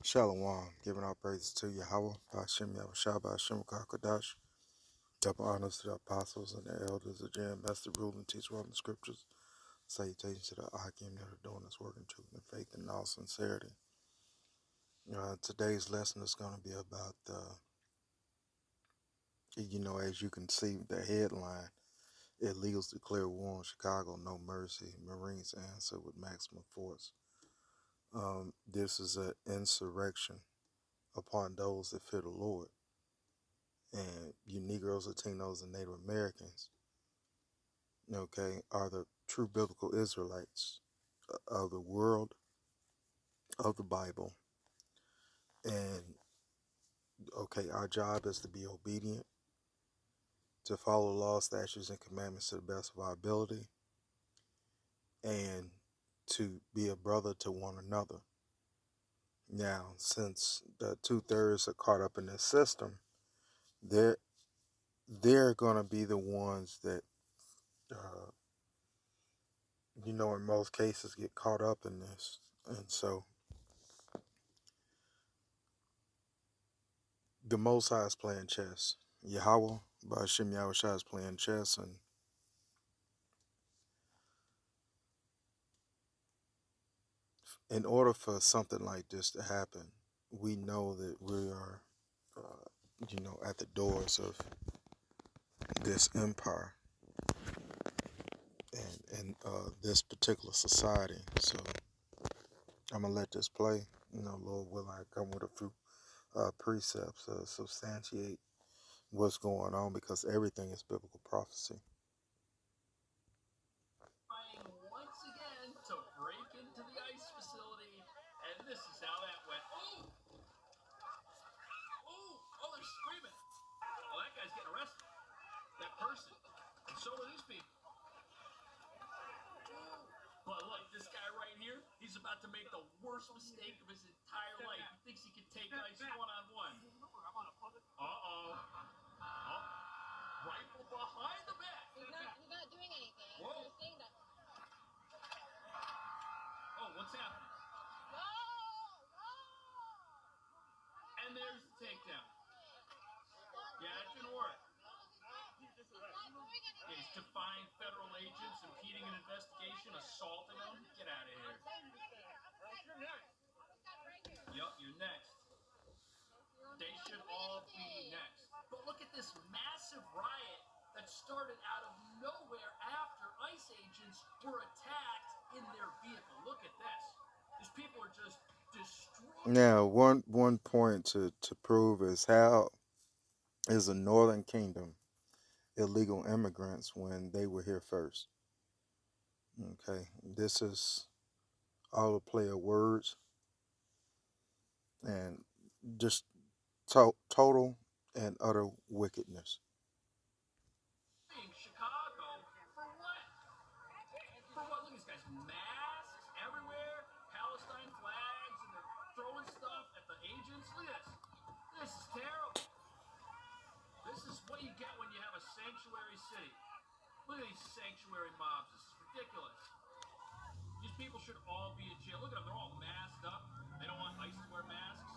Shalom, giving our praises to Yahweh, Hashem Yahushua, Hashem Kakadash, double honors to the apostles and the elders, the jam, master rule and teach all the scriptures, salutations to the Akim that are doing this work in truth and faith and all sincerity. Today's lesson is going to be about, as you can see, the headline, illegals declare war on Chicago, no mercy, Marines answer with maximum force. This is an insurrection upon those that fear the Lord. And you Negroes, Latinos, and Native Americans, are the true biblical Israelites of the world, of the Bible. And, our job is to be obedient, to follow laws, statutes, and commandments to the best of our ability, and to be a brother to one another. Now, since the 2/3 are caught up in this system, they're going to be the ones that, in most cases get caught up in this. And so the Most High is playing chess. Yahweh, Ba'ashem Yahushua is playing chess. And in order for something like this to happen, we know that we are, at the doors of this empire and this particular society. So I'm going to let this play. Lord willing, I come with a few precepts to substantiate what's going on, because everything is biblical prophecy. Once again to break into the ice facility, and this is how that went. Oh, they're screaming. Well, that guy's getting arrested. That person. And so are these people. But look, this guy right here, he's about to make the worst mistake of his entire life. He thinks he can take ice one-on-one. Uh-oh. Rifle behind the back. He's not doing anything. Whoa. You're saying that. Oh, what's happening? And there's the takedown. Yeah, that didn't work. He's defying federal agents, impeding an investigation, assaulting them. Get out of here. Yup, you're next. They should all be next. But look at this massive riot that started out of nowhere after ICE agents were attacked in their vehicle. Look at this. These people are just destroyed. Now, one point to prove is how is the Northern Kingdom illegal immigrants when they were here first. Okay, this is all a play of words and just total and utter wickedness. Chicago for what? For what? Look at these guys. Masks everywhere, Palestine flags, and they're throwing stuff at the agents. Look at this. This is terrible. This is what you get when you have a sanctuary city. Look at these sanctuary mobs. This is ridiculous. These people should all be in jail. Look at them. They're all masked up. They don't want ICE to wear masks.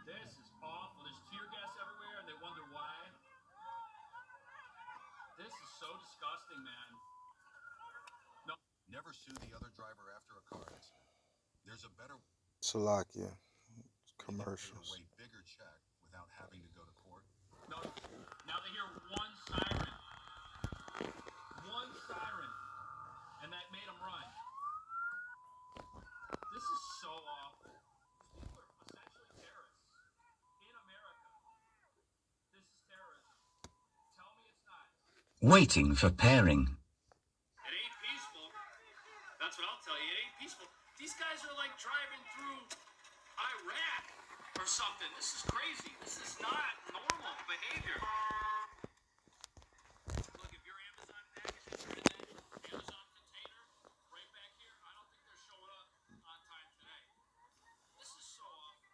This is awful. There's tear gas everywhere, and they wonder why. This is so disgusting, man. No. Never sue the other driver after a car accident. There's a better Salakia commercials. commercials. A way bigger check without having to go to court. No. Now they hear one siren. One siren. And that made them run. This is so awful. These people are essentially terrorists in America. This is terrorism. Tell me it's not. Waiting for pairing. It ain't peaceful. That's what I'll tell you. It ain't peaceful. These guys are like driving through Iraq or something. This is crazy. This is not normal behavior. Look, if your Amazon packages are in that Amazon container right back here, I don't think they're showing up on time today. This is so awful.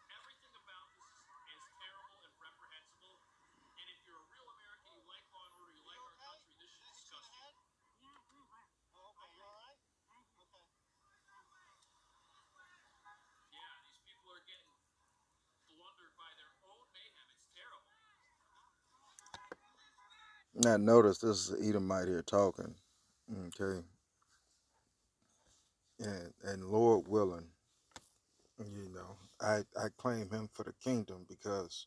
Everything about this is terrible and reprehensible. And if you're a real American, you like law and order, you like our country, this should disgust you. Now notice this is an Edomite here talking. Okay. And Lord willing, I claim him for the kingdom because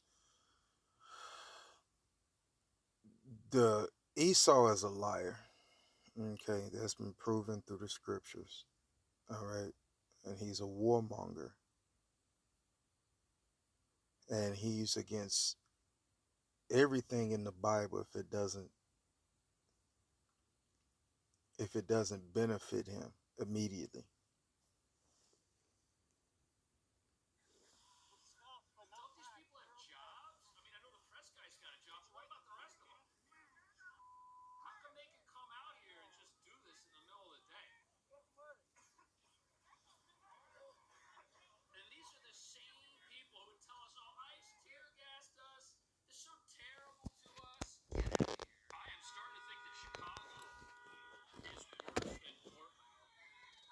the Esau is a liar. Okay, that's been proven through the scriptures. All right. And he's a warmonger. And he's against everything in the Bible if it doesn't benefit him immediately. Don't these people have jobs? I mean, I know the press guy's got a job, but what about the rest of them? How come they can come out here and just do this in the middle of the day? And these are the same people who tell us, oh, ICE tear gassed us. They're so terrible to us. I am starting to think that Chicago is worse than Portland,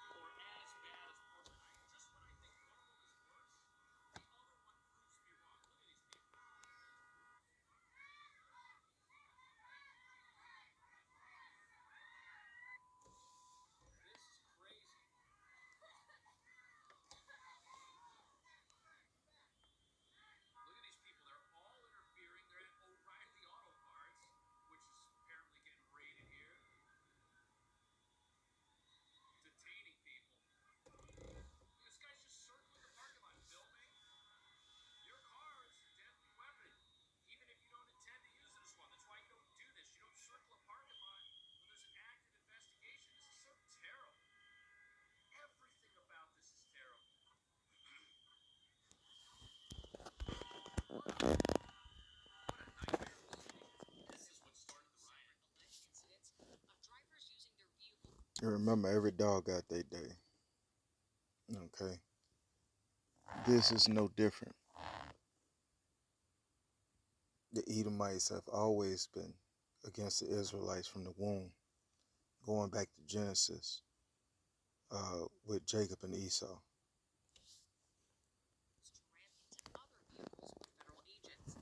or as bad as Portland. Just when I think one of them is worse, the other one proves me wrong. Look at these people. This is crazy. Look at these people. They're all interfering. They're at O'Reilly Auto Parts, which is apparently getting raided here, detaining people. This guy's just circling the parking lot, filming. Your car is a deadly weapon, even if you don't intend to use it as one. That's why you don't do this. You don't circle a parking lot when there's an active investigation. This is so terrible. Everything about this is terrible. What a nightmare of a city. This is what started the riot. Alleged incidents of drivers using their vehicle. And remember, every dog got their day. Okay. This is no different. The Edomites have always been against the Israelites from the womb, going back to Genesis with Jacob and Esau. To ram into other vehicles with federal agents.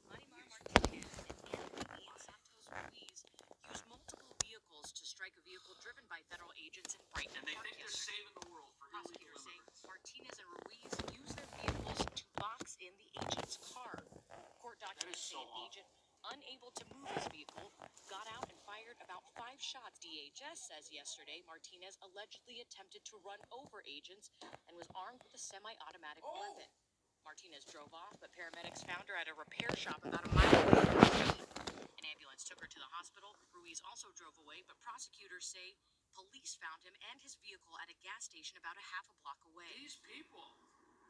Marimar Martinez and Anthony Santos Ruiz used multiple vehicles to strike a vehicle driven by federal agents in Brighton And they Park think they're yesterday. saving the world for illegal Prosecutors say immigrants. Martinez and Ruiz used their vehicles to box in the agent's car. Court documents say so an agent, unable to move his vehicle, got out and fired about 5 shots. DHS says yesterday Martinez allegedly attempted to run over agents and was armed with a semi-automatic weapon. Martinez drove off, but paramedics found her at a repair shop about a mile away from the scene. An ambulance took her to the hospital. Ruiz also drove away, but prosecutors say police found him and his vehicle at a gas station about a half a block away. These people.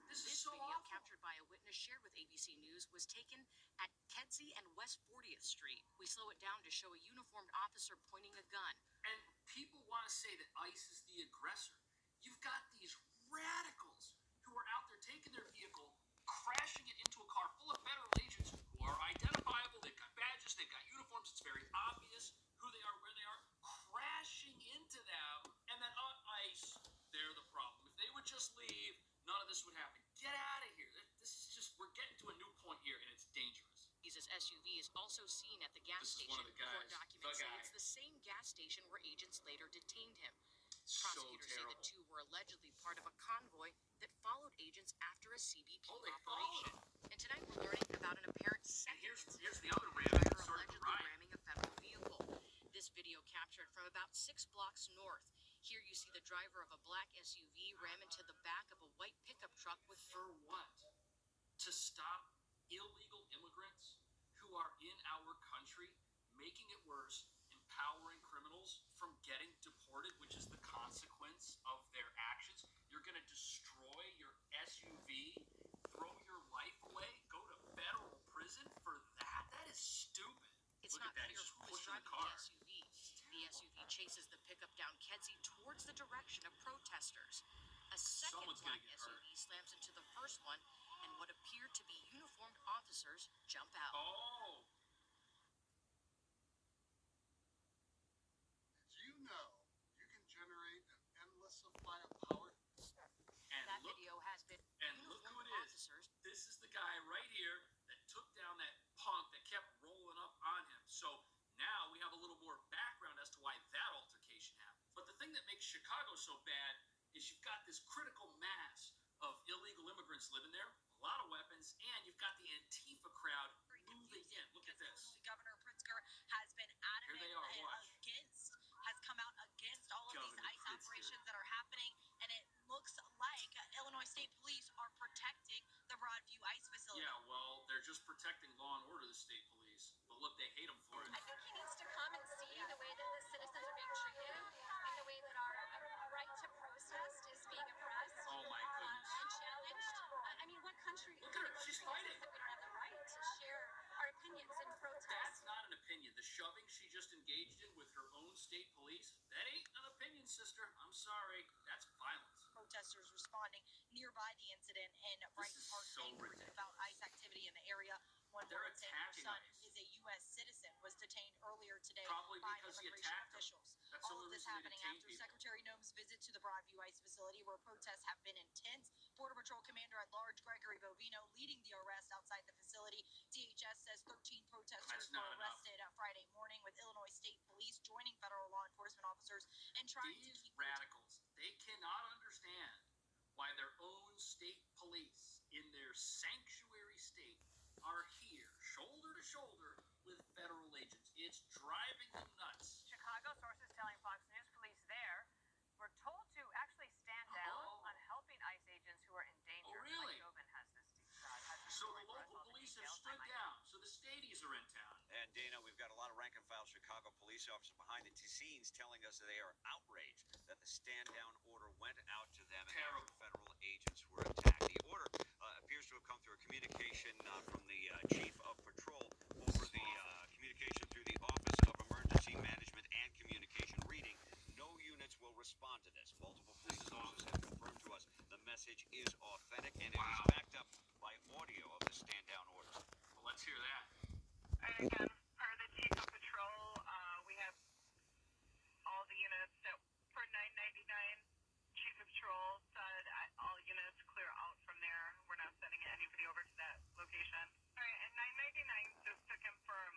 This is This so video, awful. captured by a witness shared with ABC News, was taken at Kedzie and West 40th Street. We slow it down to show a uniformed officer pointing a gun. And people want to say that ICE is the aggressor. You've got these radicals who are out there taking their vehicle, crashing it into a car full of federal agents who are identifiable. They've got badges, they've got uniforms. It's very obvious who they are, where they are, crashing into them. And then ICE, they're the problem. If they would just leave, none of this would happen. Get out of here. This is just, we're getting to a new point here, and it's dangerous. His SUV is also seen at the gas This is station. one of the guys, Court documents the say guy. it's the same gas station where agents later detained him. So Prosecutors say the terrible. two were allegedly part of a convoy that followed agents after a CBP Oh, they operation. And tonight we're learning about an apparent And second here's the other driver ramming that started the allegedly riot. ramming a federal vehicle. This video captured from about 6 blocks north. Here you see the driver of a black SUV ram into the back of a white pickup truck with... For what? To stop illegal immigrants who are in our country, making it worse, empowering criminals from getting deported, which is the consequence of their actions. You're going to destroy your SUV, throw your life away, go to federal prison for that? That is stupid. It's Look not at that, clear he's just who was pushing the driving car. the SUV. The SUV chases the pickup down Kedzie towards the direction of protesters. A second Someone's gonna black get SUV hurt. slams into the first one, and what appeared to be uniformed officers jump out. Oh, Do you know you can generate an endless supply of power? and That look, video has been and look who uniformed it is. officers. This is the guy right here that took down that punk that kept you've got this critical mass of illegal immigrants living there, a lot of weapons, and you've got the Antifa crowd moving in. Look at this. Governor Pritzker has been adamant Here they are, watch. has come out against all of Governor these ICE Pritzker. operations that are happening, and it looks like Illinois State Police are protecting the Broadview ICE facility. Yeah, well, they're just protecting law and order, the state police. But look, they hate them for it. I think he needs to come and see the way that the citizens are being treated and the way that our right to protest is being oppressed Oh my goodness. and challenged. I mean, what country? Look at her, she's fighting. That we don't have the right to share our opinions and protest. That's not an opinion. The shoving she just engaged in with her own state police, that ain't an opinion, sister. I'm sorry. That's violence. Protesters responding nearby the incident in Brighton Park so angered ridiculous. about ICE activity in the area. One They're woman saying her attacking son ICE. is a U.S. citizen was detained earlier today Probably by because he immigration attacked them. officials. That's All the of this reason they happening detain after people. Secretary Noem's visit to the Broadview ICE facility, where protests have been intense. Border Patrol Commander-at-Large Gregory Bovino leading the arrest outside the facility. DHS says 13 protesters That's not were arrested Friday morning, with Illinois State Police joining federal law enforcement officers and trying to These keep radicals, they cannot understand why their own state police in their sanctuary state are here, shoulder to shoulder, with federal agents. It's driving them nuts. Chicago sources telling Fox News police there were told to actually stand down on helping ICE agents who are in danger. Oh, really? Mike Gobin has this. So the local police have stood down. So the stadies are in town. And Dana, we've got a lot of rank and file Chicago police officers behind the scenes telling us that they are outraged that the stand down order went out to them and Terrible. federal agents were attacked. The order appears to have come through a communication from the chief of patrol over the communication through the Office of Emergency Management and Communication, reading, no units will respond to this. Multiple police sources have confirmed to us the message is authentic and it is backed up by audio of the stand down orders. Well, let's hear that. And again, per the chief of patrol, we have all the units that for 999. Chief of patrol said all units clear out from there. We're not sending anybody over to that location. All right, and 999, just to confirm,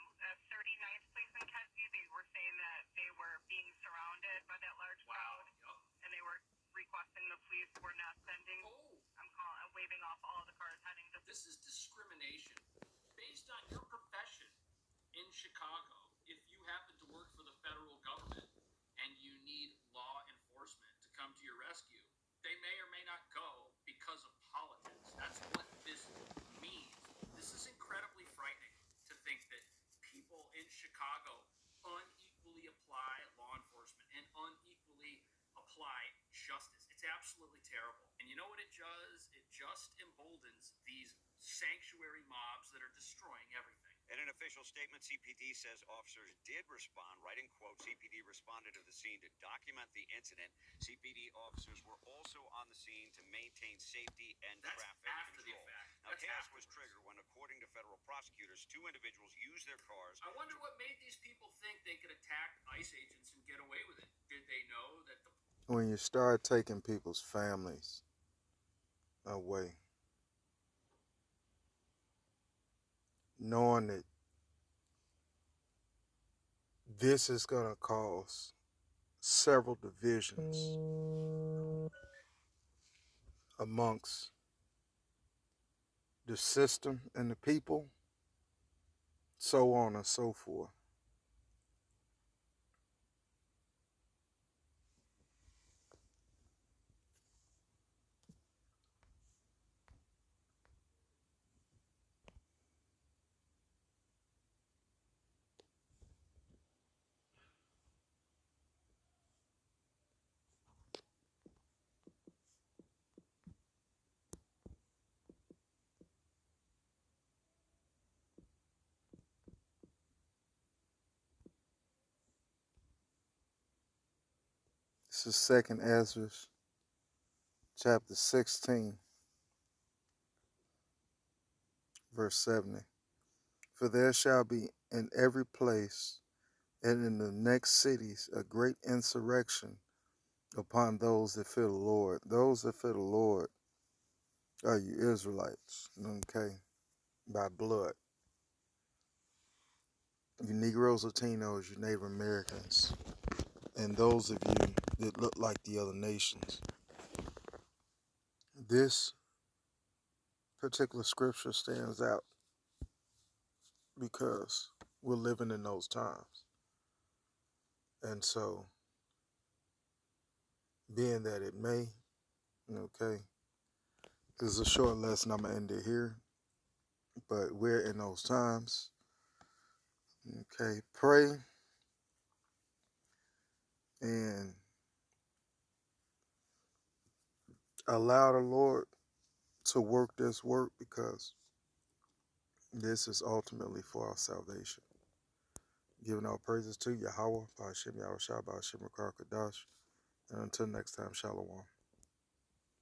39th Police in Kedzie, they were saying that they were being surrounded by that large crowd, and they were requesting the police were not sending. I'm waving off all the cars heading to. This is discrimination based on your profession in Chicago. If you happen to work for the federal government and you need law enforcement to come to your rescue, they may or may not go because of politics. That's what this means. This is incredibly frightening to think that people in Chicago unequally apply law enforcement and unequally apply justice. It's absolutely terrible. And you know what it does? It just emboldens these sanctuary mobs that are destroying everything. In an official statement, CPD says officers did respond. Writing quote, CPD responded to the scene to document the incident. CPD officers were also on the scene to maintain safety and That's traffic after the control. fact. Now, That's chaos afterwards. was triggered when, according to federal prosecutors, two individuals used their cars. I wonder what made these people think they could attack ICE agents and get away with it. Did they know that the When you start taking people's families away, knowing that this is going to cause several divisions amongst the system and the people, so on and so forth. This is 2nd Ezra, chapter 16, verse 70. For there shall be in every place and in the next cities a great insurrection upon those that fear the Lord. Those that fear the Lord are you Israelites, okay, by blood. You Negroes, Latinos, you Native Americans, and those of you that look like the other nations. this particular scripture stands out because we're living in those times. And so, being that it may, okay, this is a short lesson. I'm going to end it here. But we're in those times. Okay, pray and allow the Lord to work this work because this is ultimately for our salvation. Giving our praises to Yahweh, Ba'ashem Yahushua, Ba'ashem Rakar Kadash. And until next time, Shalom.